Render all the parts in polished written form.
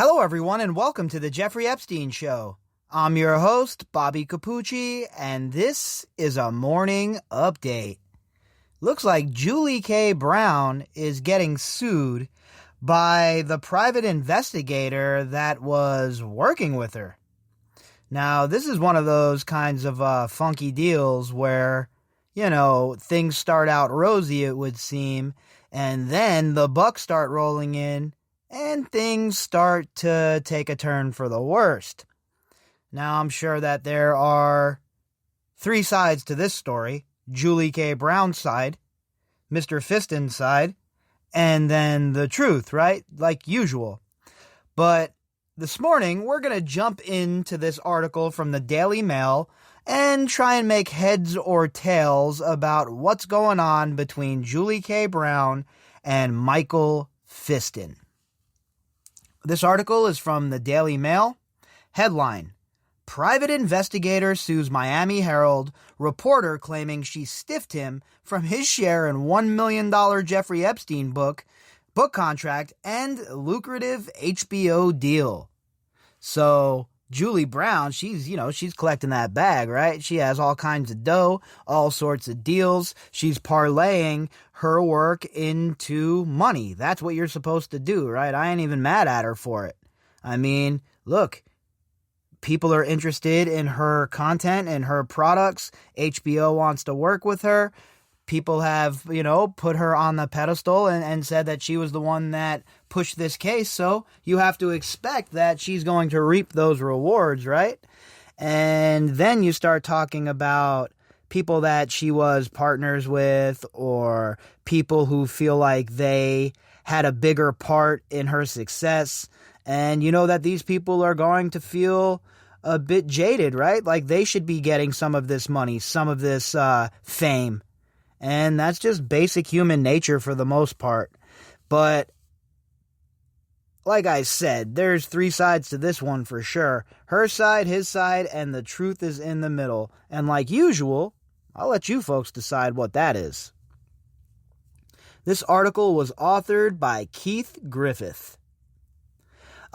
Hello, everyone, and welcome to the Jeffrey Epstein Show. I'm your host, Bobbycapucci, and this is a morning update. Looks like Julie K. Brown is getting sued by the private investigator that was working with her. Now, this is one of those kinds of funky deals where, things start out rosy, it would seem, and then the bucks start rolling in, and things start to take a turn for the worst. Now, I'm sure that there are three sides to this story. Julie K. Brown's side, Mr. Fisten's side, and then the truth, right? Like usual. But this morning, we're going to jump into this article from the Daily Mail and try and make heads or tails about what's going on between Julie K. Brown and Michael Fisten. This article is from the Daily Mail. Headline: Private investigator sues Miami Herald reporter claiming she stiffed him from his share in $1 million Jeffrey Epstein book contract, and lucrative HBO deal. So Julie Brown, she's collecting that bag, right? She has all kinds of dough, all sorts of deals. She's parlaying her work into money. That's what you're supposed to do, right? I ain't even mad at her for it. I mean, look, people are interested in her content and her products. HBO wants to work with her. People have, put her on the pedestal and said that she was the one that pushed this case. So you have to expect that she's going to reap those rewards, right? And then you start talking about people that she was partners with, or people who feel like they had a bigger part in her success. And you know that these people are going to feel a bit jaded, right? Like they should be getting some of this money, some of this fame. And that's just basic human nature for the most part. But like I said, there's three sides to this one for sure. Her side, his side, and the truth is in the middle. And like usual, I'll let you folks decide what that is. This article was authored by Keith Griffith.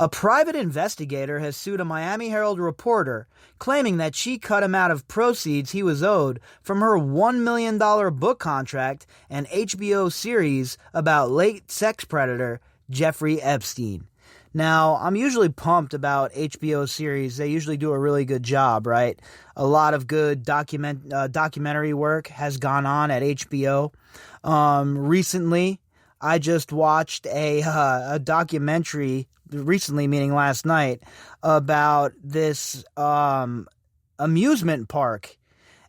A private investigator has sued a Miami Herald reporter, claiming that she cut him out of proceeds he was owed from her $1 million book contract and HBO series about late sex predator Jeffrey Epstein. Now, I'm usually pumped about HBO series. They usually do a really good job, right? A lot of good documentary work has gone on at HBO. Recently, I just watched a documentary, recently meaning last night, about this amusement park,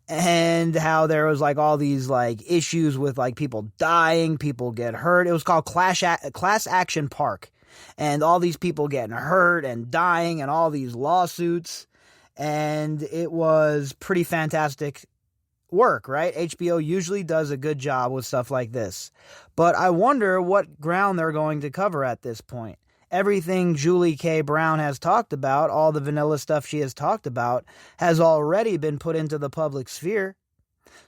and how there was like all these like issues with like people dying, people get hurt. It was called Class Action Park, and all these people getting hurt and dying and all these lawsuits, and it was pretty fantastic work, right? HBO usually does a good job with stuff like this, but I wonder what ground they're going to cover at this point. Everything Julie K. Brown has talked about, all the vanilla stuff she has talked about, has already been put into the public sphere.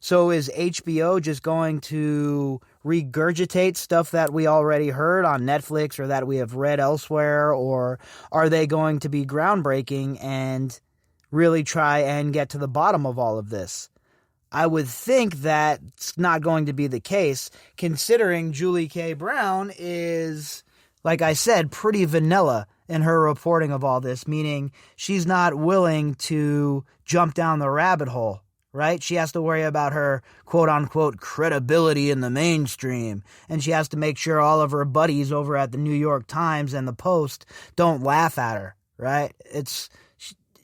So is HBO just going to regurgitate stuff that we already heard on Netflix or that we have read elsewhere? Or are they going to be groundbreaking and really try and get to the bottom of all of this? I would think that's not going to be the case, considering Julie K. Brown is, like I said, pretty vanilla in her reporting of all this, meaning she's not willing to jump down the rabbit hole, right? She has to worry about her quote-unquote credibility in the mainstream, and she has to make sure all of her buddies over at the New York Times and the Post don't laugh at her, right?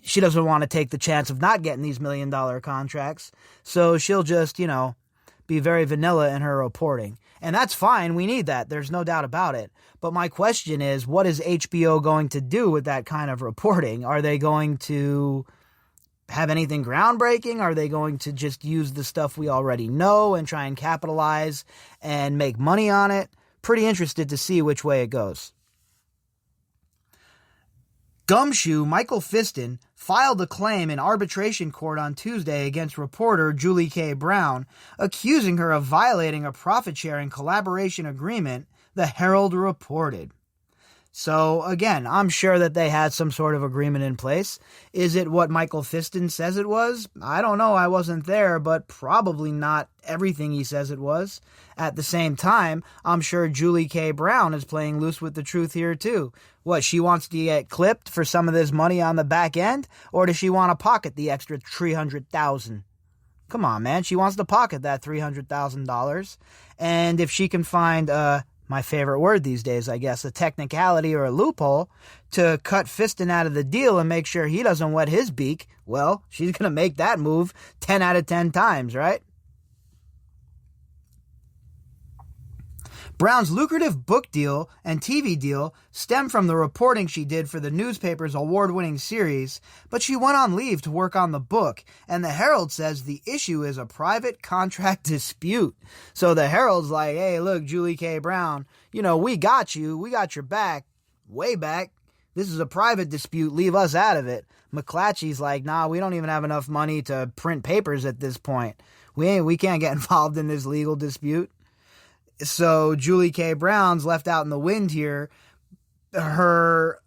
She doesn't want to take the chance of not getting these $1 million contracts, so she'll just, be very vanilla in her reporting. And that's fine. We need that. There's no doubt about it. But my question is, what is HBO going to do with that kind of reporting? Are they going to have anything groundbreaking? Are they going to just use the stuff we already know and try and capitalize and make money on it? Pretty interested to see which way it goes. Gumshoe Michael Fisten filed a claim in arbitration court on Tuesday against reporter Julie K. Brown, accusing her of violating a profit-sharing collaboration agreement, the Herald reported. So, again, I'm sure that they had some sort of agreement in place. Is it what Michael Fisten says it was? I don't know. I wasn't there, but probably not everything he says it was. At the same time, I'm sure Julie K. Brown is playing loose with the truth here, too. What, she wants to get clipped for some of this money on the back end? Or does she want to pocket the extra $300,000? Come on, man. She wants to pocket that $300,000. And if she can find my favorite word these days, I guess, a technicality or a loophole to cut Fisten out of the deal and make sure he doesn't wet his beak, well, she's going to make that move 10 out of 10 times, right? Brown's lucrative book deal and TV deal stem from the reporting she did for the newspaper's award-winning series, but she went on leave to work on the book, and the Herald says the issue is a private contract dispute. So the Herald's like, hey, look, Julie K. Brown, we got you. We got your back, way back. This is a private dispute. Leave us out of it. McClatchy's like, nah, we don't even have enough money to print papers at this point. We can't get involved in this legal dispute. So Julie K. Brown's left out in the wind here. Her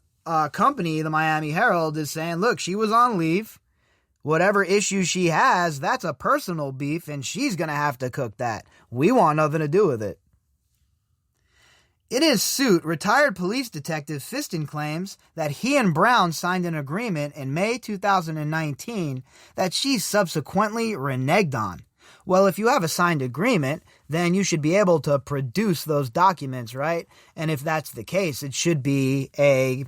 company, the Miami Herald, is saying, look, she was on leave. Whatever issue she has, that's a personal beef, and she's going to have to cook that. We want nothing to do with it. In his suit, retired police detective Fisten claims that he and Brown signed an agreement in May 2019 that she subsequently reneged on. Well, if you have a signed agreement, then you should be able to produce those documents, right? And if that's the case, it should be a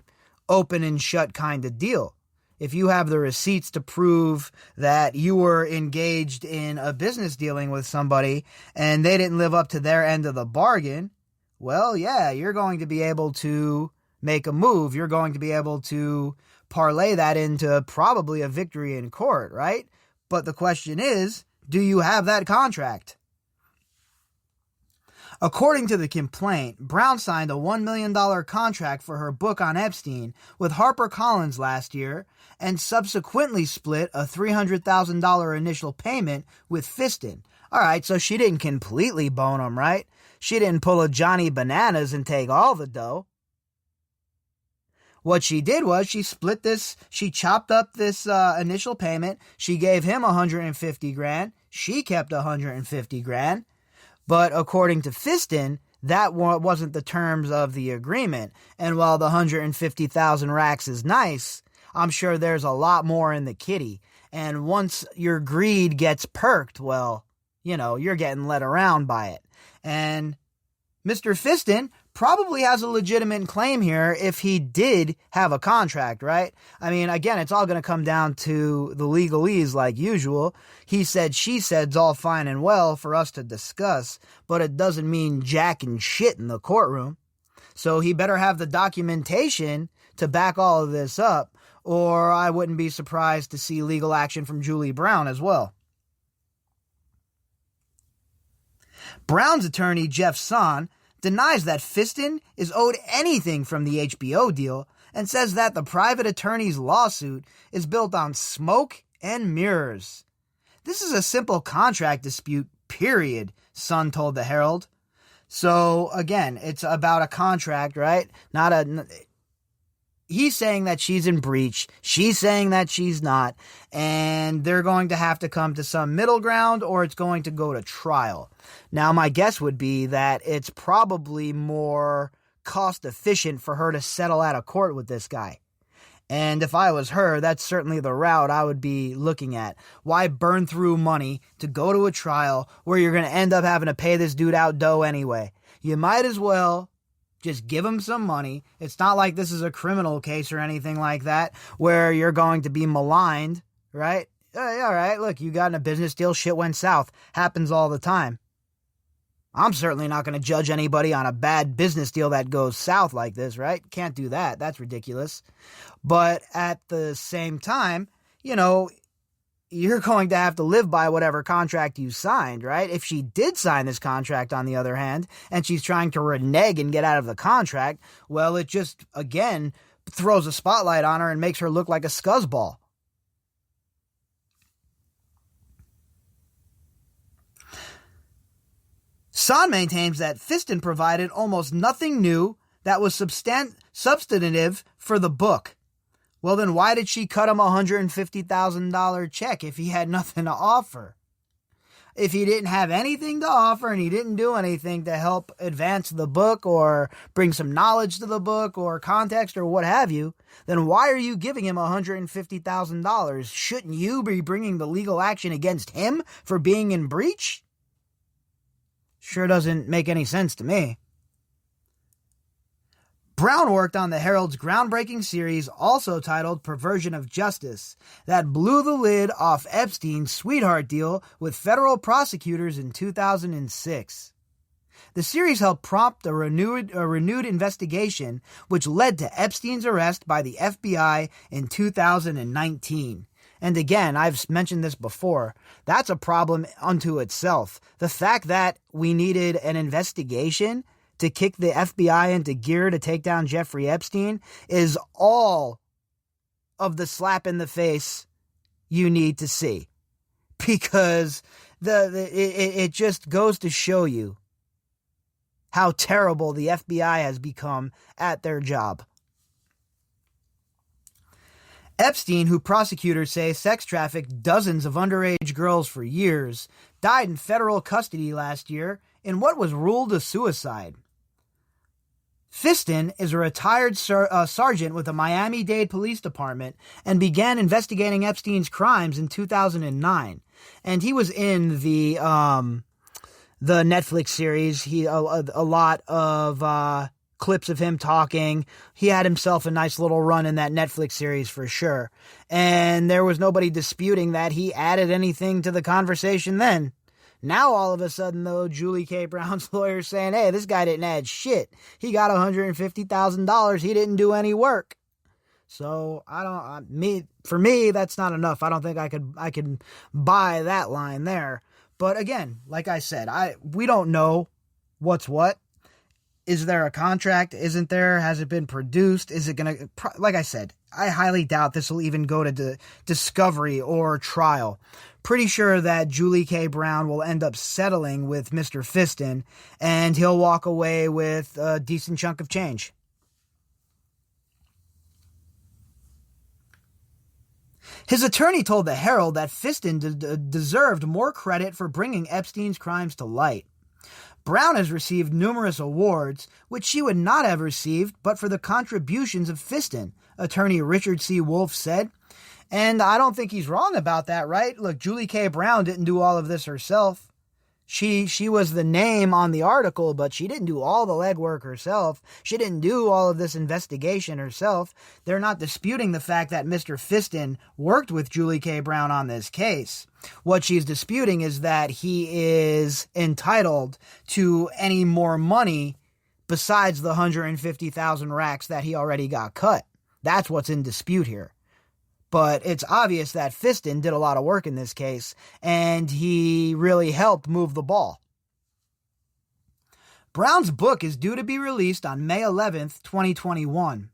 open and shut kind of deal. If you have the receipts to prove that you were engaged in a business dealing with somebody and they didn't live up to their end of the bargain, well, yeah, you're going to be able to make a move. You're going to be able to parlay that into probably a victory in court, right? But the question is, do you have that contract? According to the complaint, Brown signed a $1 million contract for her book on Epstein with HarperCollins last year and subsequently split a $300,000 initial payment with Fisten. All right, so she didn't completely bone him, right? She didn't pull a Johnny Bananas and take all the dough. What she did was she chopped up this initial payment. She gave him $150,000. She kept $150,000. But according to Fisten, that wasn't the terms of the agreement. And while the 150,000 racks is nice, I'm sure there's a lot more in the kitty. And once your greed gets perked, well, you're getting led around by it. And Mr. Fisten probably has a legitimate claim here if he did have a contract, right? I mean, again, it's all going to come down to the legalese like usual. He said, she said's all fine and well for us to discuss, but it doesn't mean jack and shit in the courtroom. So he better have the documentation to back all of this up, or I wouldn't be surprised to see legal action from Julie Brown as well. Brown's attorney, Jeff Son, denies that Fisten is owed anything from the HBO deal and says that the private attorney's lawsuit is built on smoke and mirrors. This is a simple contract dispute, period, Son told the Herald. So, again, it's about a contract, right? He's saying that she's in breach. She's saying that she's not. And they're going to have to come to some middle ground or it's going to go to trial. Now, my guess would be that it's probably more cost efficient for her to settle out of court with this guy. And if I was her, that's certainly the route I would be looking at. Why burn through money to go to a trial where you're going to end up having to pay this dude out dough anyway? You might as well just give him some money. It's not like this is a criminal case or anything like that where you're going to be maligned, right? All right, look, you got in a business deal, shit went south. Happens all the time. I'm certainly not going to judge anybody on a bad business deal that goes south like this, right? Can't do that. That's ridiculous. But at the same time, you're going to have to live by whatever contract you signed, right? If she did sign this contract, on the other hand, and she's trying to renege and get out of the contract, well, it just, again, throws a spotlight on her and makes her look like a scuzzball. Son maintains that Fisten provided almost nothing new that was substantive for the book. Well, then why did she cut him a $150,000 check if he had nothing to offer? If he didn't have anything to offer and he didn't do anything to help advance the book or bring some knowledge to the book or context or what have you, then why are you giving him $150,000? Shouldn't you be bringing the legal action against him for being in breach? Sure doesn't make any sense to me. Brown worked on the Herald's groundbreaking series, also titled Perversion of Justice, that blew the lid off Epstein's sweetheart deal with federal prosecutors in 2006. The series helped prompt a renewed investigation, which led to Epstein's arrest by the FBI in 2019. And again, I've mentioned this before, that's a problem unto itself. The fact that we needed an investigation to kick the FBI into gear to take down Jeffrey Epstein is all of the slap in the face you need to see. Because it just goes to show you how terrible the FBI has become at their job. Epstein, who prosecutors say sex trafficked dozens of underage girls for years, died in federal custody last year in what was ruled a suicide. Fisten is a retired sergeant with the Miami-Dade Police Department and began investigating Epstein's crimes in 2009. And he was in the Netflix series. A lot of clips of him talking. He had himself a nice little run in that Netflix series for sure. And there was nobody disputing that he added anything to the conversation then. Now, all of a sudden, though, Julie K. Brown's lawyer is saying, hey, this guy didn't add shit. He got $150,000. He didn't do any work. So, for me, that's not enough. I don't think I could buy that line there. But again, like I said, we don't know what's what. Is there a contract? Isn't there? Has it been produced? Is it going to, like I said, I highly doubt this will even go to discovery or trial. Pretty sure that Julie K. Brown will end up settling with Mr. Fisten, and he'll walk away with a decent chunk of change. His attorney told the Herald that Fisten deserved more credit for bringing Epstein's crimes to light. Brown has received numerous awards, which she would not have received but for the contributions of Fisten, attorney Richard C. Wolf said. And I don't think he's wrong about that, right? Look, Julie K. Brown didn't do all of this herself. She was the name on the article, but she didn't do all the legwork herself. She didn't do all of this investigation herself. They're not disputing the fact that Mr. Fisten worked with Julie K. Brown on this case. What she's disputing is that he is entitled to any more money besides the 150,000 racks that he already got cut. That's what's in dispute here. But it's obvious that Fisten did a lot of work in this case, and he really helped move the ball. Brown's book is due to be released on May 11th, 2021.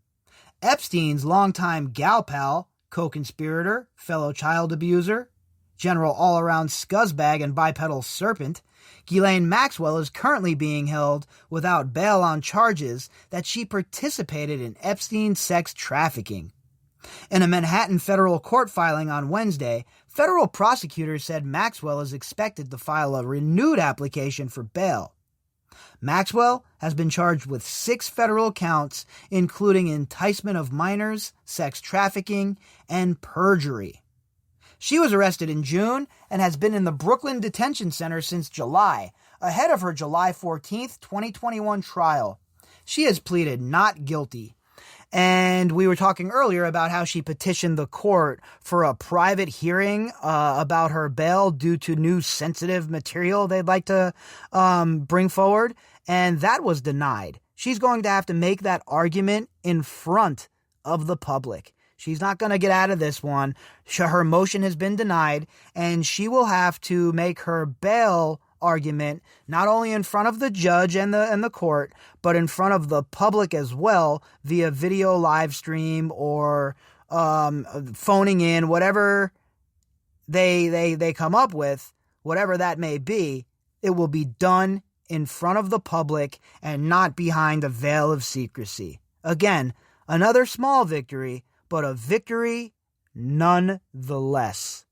Epstein's longtime gal pal, co-conspirator, fellow child abuser, general all-around scuzzbag and bipedal serpent, Ghislaine Maxwell is currently being held without bail on charges that she participated in Epstein's sex trafficking. In a Manhattan federal court filing on Wednesday, federal prosecutors said Maxwell is expected to file a renewed application for bail. Maxwell has been charged with 6 federal counts, including enticement of minors, sex trafficking, and perjury. She was arrested in June and has been in the Brooklyn Detention Center since July, ahead of her July 14th, 2021 trial. She has pleaded not guilty. And we were talking earlier about how she petitioned the court for a private hearing about her bail due to new sensitive material they'd like to bring forward. And that was denied. She's going to have to make that argument in front of the public. She's not going to get out of this one. Her motion has been denied, and she will have to make her bail argument not only in front of the judge and the court, but in front of the public as well via video live stream or phoning in, whatever they come up with, whatever that may be. It will be done in front of the public and not behind a veil of secrecy. Again, another small victory, but a victory nonetheless.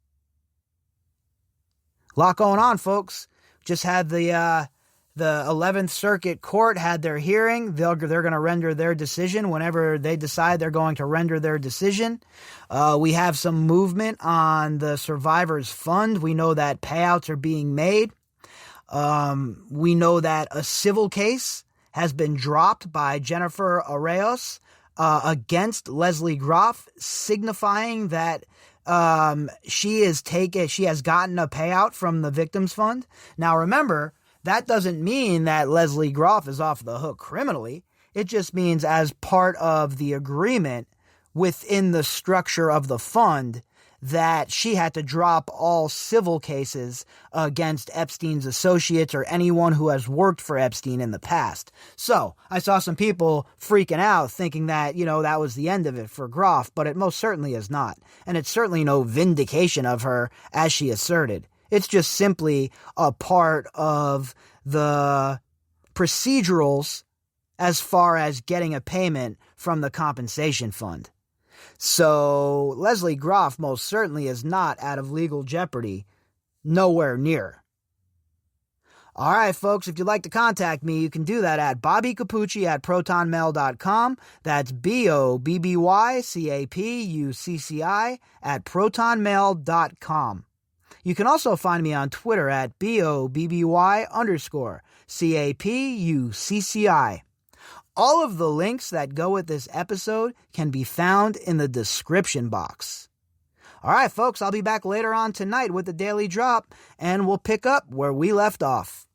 A lot going on, folks. Just had the 11th Circuit Court had their hearing. They're going to render their decision whenever they decide they're going to render their decision. We have some movement on the Survivors Fund. We know that payouts are being made. We know that a civil case has been dropped by Jennifer Arraez against Leslie Groff, signifying that she has gotten a payout from the Victims Fund. Now remember, that doesn't mean that Leslie Groff is off the hook criminally. It just means as part of the agreement within the structure of the fund that she had to drop all civil cases against Epstein's associates or anyone who has worked for Epstein in the past. So I saw some people freaking out thinking that, that was the end of it for Groff, but it most certainly is not. And it's certainly no vindication of her, as she asserted. It's just simply a part of the procedurals as far as getting a payment from the compensation fund. So Leslie Groff most certainly is not out of legal jeopardy. Nowhere near. All right, folks, if you'd like to contact me, you can do that at bobbycapucci@protonmail.com. That's BOBBYCAPUCCI@protonmail.com. You can also find me on Twitter at BOBBY_CAPUCCI. All of the links that go with this episode can be found in the description box. All right, folks, I'll be back later on tonight with the Daily Drop, and we'll pick up where we left off.